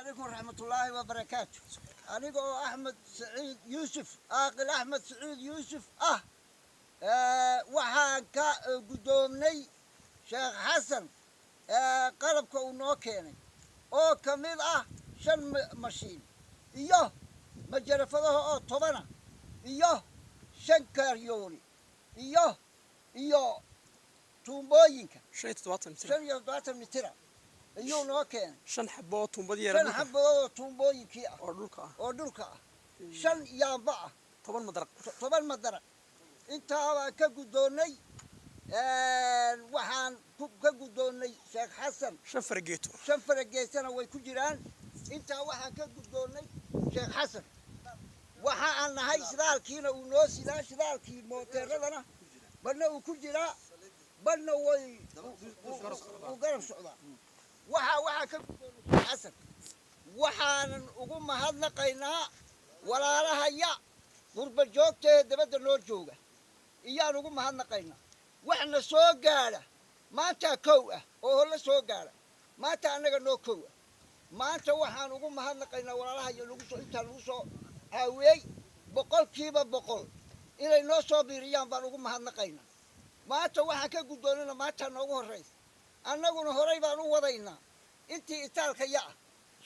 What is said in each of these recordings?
عليكم ورحمة الله وبركاته. أنا أحمد سعيد يوسف عاقل أحمد سعيد يوسف waxaan ka guddoomnay sheekh xasan qalabka uu noo keenay oo ka mid ah 5 mashiin iyo majarafadaha oo 10 iyo 5 kaaryooni iyo tuumbooyinka 75 mitir ayuu noo keenay 5 xabbood tuumbadii 5 xabbood tuumbooyinkii ah oo dhulka ah 5 yaamba ah 10 madaraq intaa waan ka guddoonnay waxaan ka guddoonnay sheekh xasan 5 farageetana way ku jiraan intaa waxaan ka guddoonnay sheekh xasan waxa aan nahay shidaalkiina uu noo sidaa shidaalkii mooteeradana badna uu ku jiraa badna way u garab socdaa waxaa ka guddoonnay sheekh xasan waxaanan ugu mahadnaqaynaa walaalahaya qurba joogtee dabadda noo jooga iyaan ugu mahadnaqaynaa waxna soo gaadha maanta kow ah oo holla soo gaadha maanta annaga noo kow ah maanta waxaan ugu mahadnaqaynaa walaalahaya intaa lagu soo caawiyey 100% inay noo soo biiriyaan baan ugu mahadnaqaynaa maanta waxaan ka guddoonana maanta noogu horraysa annaguna horay baan u wadaynaa intii itaalka ya ah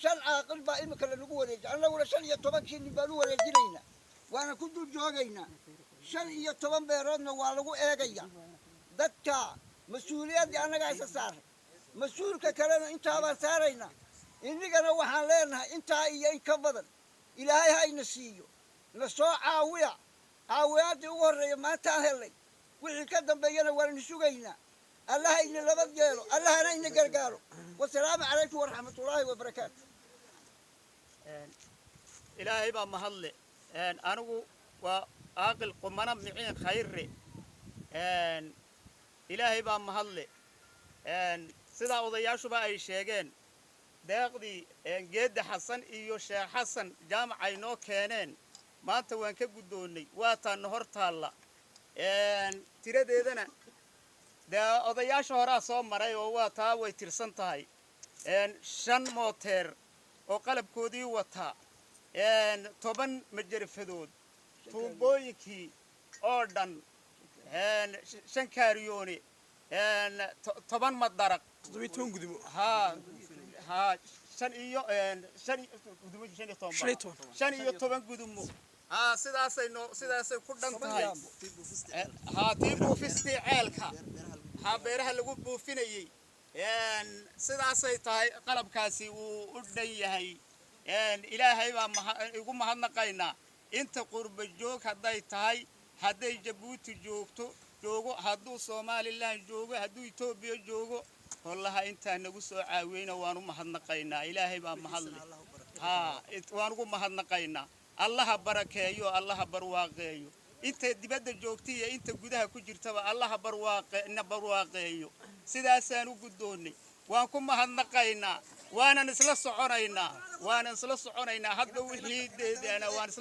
5 caaqil baa imika lanagu wareejay annaguna 15 nin baan u wareejinaynaa waana ku dul joogaynaa 15 beeroodna waa lagu eegayaa dadka mas-uuliyadii annagaa isa saaray mas-uulka kalena intaa baan saaraynaa innigana waxaan leenahay intaa iyo in ka badan ilaahay hayna siiyo na soo caawiyaadii ugu horreeya maantaan hellay wixii ka dambeeyana waannu sugaynaa allaha ina nabad yeelo allahana ina gargaaro wasalaamu calaykum waraxmatullaahi wabarakaatu ilaahay baa mahadle anigu waa عاقل قمنا معين خير إلهي بام محله سيدا وضياشو بقى يشيغين داقدي جد حسن إيو شيخ حسن جامع عينو كينين ما أنت وين كبدوني واتا نهر تالا تريد إذن دا وضياشو هرا صوم مراي واتا ويترسن تاي 5 موتر وقلب كودي واتا 10 مجرف حدود tuumbooyinkii oo dhan 5 kaaryooni 10 madaraq 17 gudumo 5 iyo 10 gudumo sidaasay ku dhan tahay tii buufistii ceelka beeraha lagu buufinayey sidaasay tahay qalabkaasi uu u dhan yahay ilaahay baa igu mahadnaqaynaa inta qurba joog haday tahay haday Jabuuti joogo hadduu Soomaaliland joogo hadduu Itoobiya joogo wallahi inta nagu soo caawiyayna waanu mahadnaqaynaa ilaahay baa mahadle waan ugu mahadnaqaynaa allaha barakeeyo allaha barwaaqeeyo inta dibadda joogtiya inta gudaha ku jirtaba allaha barwaaqeeyo sidaasaan u guddoonay waan ku mahadnaqaynaa waanan isla soconaynaa hadda wixii deedeena waan